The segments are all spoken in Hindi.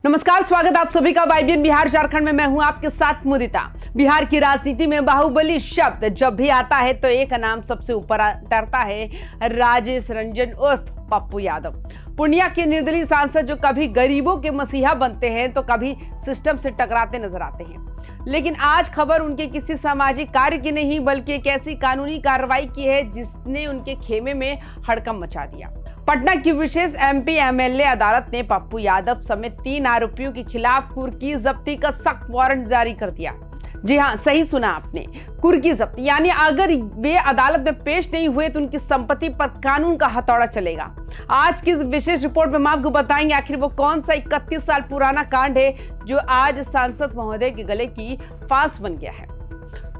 नमस्कार, स्वागत आप सभी का वाईबीएन बिहार झारखंड में। मैं हूं आपके साथ मुदिता। बिहार की राजनीति में बाहुबली शब्द जब भी आता है तो एक नाम सबसे ऊपर उतरता है, राजेश रंजन उर्फ पप्पू यादव। पूर्णिया के निर्दलीय सांसद जो कभी गरीबों के मसीहा बनते हैं तो कभी सिस्टम से टकराते नजर आते हैं। लेकिन आज खबर उनके किसी सामाजिक कार्य की नहीं बल्कि एक ऐसी कानूनी कार्रवाई की है जिसने उनके खेमे में हड़कंप मचा दिया। पटना की विशेष एमपी एमएलए अदालत ने पप्पू यादव समेत 3 आरोपियों के खिलाफ कुर्की जब्ती का सख्त वारंट जारी कर दिया। जी हां, सही सुना आपने, कुर्की जब्ती, यानी अगर वे अदालत में पेश नहीं हुए तो उनकी संपत्ति पर कानून का हथौड़ा चलेगा। आज की इस विशेष रिपोर्ट में हम आपको बताएंगे आखिर वो कौन सा 31 साल पुराना कांड है जो आज सांसद महोदय के गले की फांस बन गया है।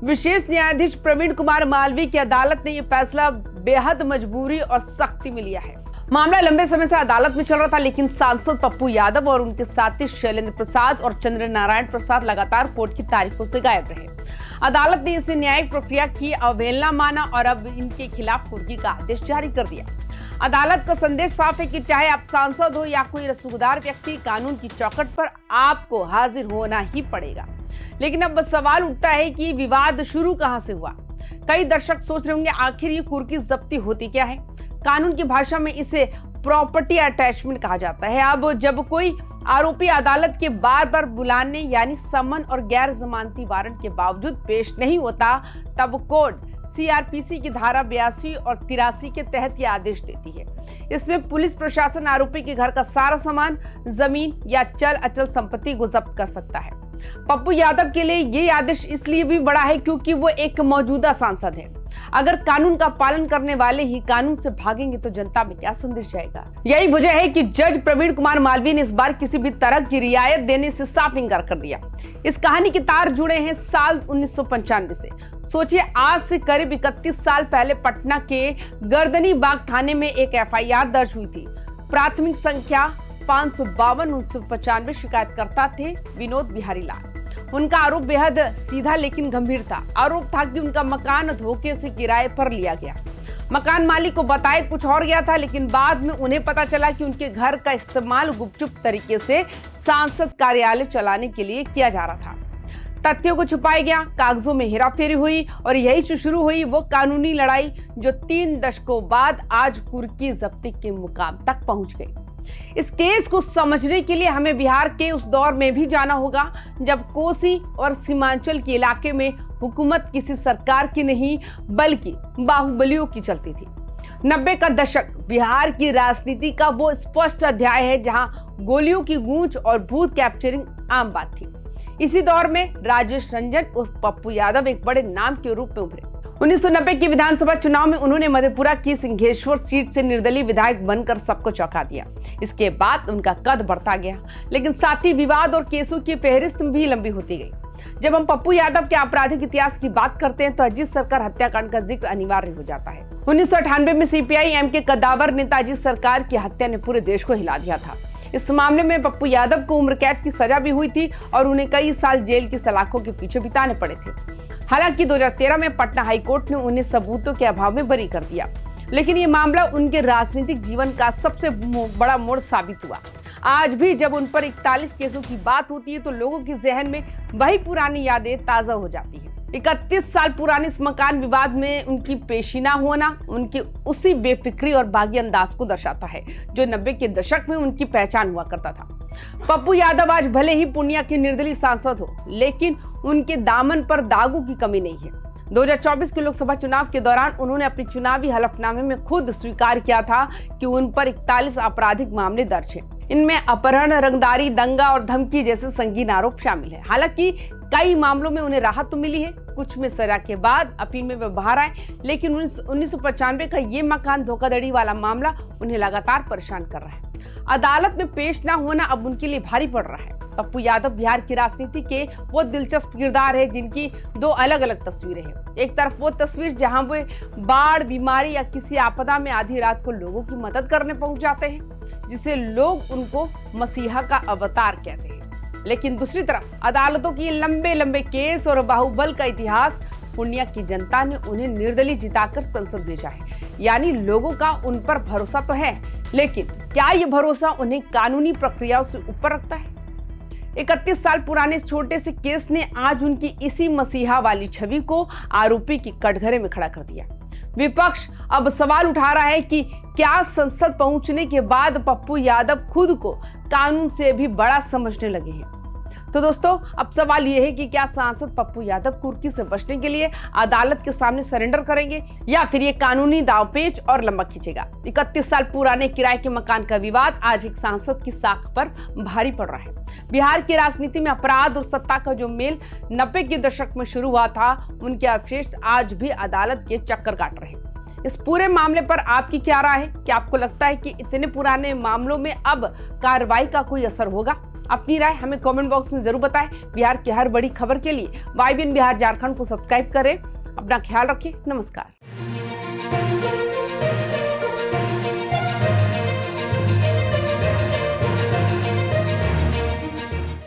विशेष न्यायाधीश प्रवीण कुमार मालवीय की अदालत ने यह फैसला बेहद मजबूरी और सख्ती में लिया है। मामला लंबे समय से अदालत में चल रहा था, लेकिन सांसद पप्पू यादव और उनके साथी शैलेंद्र प्रसाद और चंद्र नारायण प्रसाद लगातार कोर्ट की तारीखों से गायब रहे। अदालत ने इसे न्यायिक प्रक्रिया की अवहेलना माना और अब इनके खिलाफ कुर्की का आदेश जारी कर दिया। अदालत का संदेश साफ है कि चाहे आप सांसद हो या कोई रसूखदार व्यक्ति, कानून की चौखट पर आपको हाजिर होना ही पड़ेगा। लेकिन अब सवाल उठता है कि विवाद शुरू कहां से हुआ। कई दर्शक सोच रहे होंगे आखिर ये कुर्की जब्ती होती क्या है। कानून की भाषा में इसे प्रॉपर्टी अटैचमेंट कहा जाता है। अब जब कोई आरोपी अदालत के बार बार बुलाने यानी समन और गैर जमानती वारंट के बावजूद पेश नहीं होता, तब कोर्ट सीआरपीसी की धारा 82 और 83 के तहत यह आदेश देती है। इसमें पुलिस प्रशासन आरोपी के घर का सारा सामान, जमीन या चल अचल संपत्ति को जब्त कर सकता है। पप्पू यादव के लिए ये आदेश इसलिए भी बड़ा है क्योंकि वो एक मौजूदा सांसद है। अगर कानून का पालन करने वाले ही कानून से भागेंगे तो जनता में क्या संदेश जाएगा। यही वजह है कि जज प्रवीण कुमार मालवीय ने इस बार किसी भी तरह की रियायत देने से साफ इनकार कर दिया। इस कहानी के तार जुड़े हैं साल 1995 से। सोचिए, आज से करीब 31 साल पहले पटना के गर्दनी बाग थाने में एक एफआईआर दर्ज हुई थी। प्राथमिक संख्या 552-1995 शिकायतकर्ता थे विनोद बिहारी लाल। उनका आरोप बेहद सीधा लेकिन गंभीर था। आरोप था कि उनका मकान धोखे से किराए पर लिया गया। मकान मालिक को बताया कुछ और गया था, लेकिन बाद में उन्हें पता चला कि उनके घर का इस्तेमाल गुपचुप तरीके से सांसद कार्यालय चलाने के लिए किया जा रहा था। तथ्यों को छुपाया गया, कागजों में हेराफेरी हुई और यही से शुरू हुई वो कानूनी लड़ाई जो 3 दशकों बाद आज कुर्की जब्ती के मुकाम तक पहुंच गई। इस केस को समझने के लिए हमें बिहार के उस दौर में भी जाना होगा जब कोसी और सीमांचल के इलाके में हुकूमत किसी सरकार की नहीं बल्कि बाहुबलियों की चलती थी। 90 का दशक बिहार की राजनीति का वो स्पष्ट अध्याय है जहां गोलियों की गूंज और भूत कैप्चरिंग आम बात थी। इसी दौर में राजेश रंजन उर्फ पप्पू यादव एक बड़े नाम के रूप में उभरे। 1990 के विधानसभा चुनाव में उन्होंने मधेपुरा की सिंहेश्वर सीट से निर्दलीय विधायक बनकर सबको चौंका दिया। इसके बाद उनका कद बढ़ता गया, लेकिन साथ ही विवाद और केसों की फेहरिस्त भी लंबी होती गई। जब हम पप्पू यादव के आपराधिक इतिहास की बात करते हैं तो अजीत सरकार हत्याकांड का जिक्र अनिवार्य हो जाता है। 1998 में सीपीआई-एम के कद्दावर नेता अजीत सरकार की हत्या ने पूरे देश को हिला दिया था। इस मामले में पप्पू यादव को उम्र कैद की सजा भी हुई थी और उन्हें कई साल जेल की सलाखों के पीछे बिताने पड़े थे। हालांकि 2013 में पटना हाईकोर्ट ने उन्हें सबूतों के अभाव में बरी कर दिया, लेकिन ये मामला उनके राजनीतिक जीवन का सबसे बड़ा मोड़ साबित हुआ। आज भी जब उन पर 41 केसों की बात होती है तो लोगों के जहन में वही पुरानी यादें ताजा हो जाती है। 31 साल पुराने इस मकान विवाद में उनकी पेशीना होना उनकी उसी बेफिक्री और बागी अंदाज को दर्शाता है जो 90 के दशक में उनकी पहचान हुआ करता था। पप्पू यादव आज भले ही पूर्णिया के निर्दलीय सांसद हो, लेकिन उनके दामन पर दागों की कमी नहीं है। 2024 के लोकसभा चुनाव के दौरान उन्होंने अपने चुनावी हलफनामे में खुद स्वीकार किया था कि उन पर 41 आपराधिक मामले दर्ज हैं। इनमें अपहरण, रंगदारी, दंगा और धमकी जैसे संगीन आरोप शामिल है। हालांकि कई मामलों में उन्हें राहत तो मिली है, कुछ में सजा के बाद अपील में वे बाहर आए, लेकिन 1995 का ये मकान धोखाधड़ी वाला मामला उन्हें लगातार परेशान कर रहा है। अदालत में पेश ना होना अब उनके लिए भारी पड़ रहा है। पप्पू यादव बिहार की राजनीति के वो दिलचस्प किरदार है जिनकी 2 अलग अलग तस्वीरें हैं। एक तरफ वो तस्वीर जहां वे बाढ़, बीमारी या किसी आपदा में आधी रात को लोगों की मदद करने पहुंच जाते हैं, जिसे लोग उनको मसीहा का अवतार कहते हैं। लेकिन दूसरी तरफ अदालतों की लंबे लंबे केस और बाहुबल का इतिहास, पूर्णिया की जनता ने उन्हें निर्दलीय जिताकर संसद भेजा है। यानी लोगों का उन पर भरोसा तो है, लेकिन क्या ये भरोसा उन्हें कानूनी प्रक्रियाओं से ऊपर रखता है? 31 साल पुराने इस छोटे से केस ने आज उनकी इसी मसीहा वाली छवि को आरोपी की कटघरे में खड़ा कर दिया। विपक्ष अब सवाल उठा रहा है कि क्या संसद पहुंचने के बाद पप्पू यादव खुद को कानून से भी बड़ा समझने लगे हैं। तो दोस्तों, अब सवाल यह है कि क्या सांसद पप्पू यादव कुर्की से बचने के लिए अदालत के सामने सरेंडर करेंगे या फिर ये कानूनी दांवपेच और लंबा खींचेगा। 31 साल पुराने किराए के मकान का विवाद आज एक सांसद की साख पर भारी पड़ रहा है। बिहार की राजनीति में अपराध और सत्ता का जो मेल 90 के दशक में शुरू हुआ था, उनके अवशेष आज भी अदालत के चक्कर काट रहे हैं। इस पूरे मामले पर आपकी क्या राय है? क्या आपको लगता है कि इतने पुराने मामलों में अब कार्रवाई का कोई असर होगा? अपनी राय हमें कमेंट बॉक्स में जरूर बताएं। बिहार की हर बड़ी खबर के लिए YBN बिहार झारखंड को सब्सक्राइब करें। अपना ख्याल रखें। नमस्कार।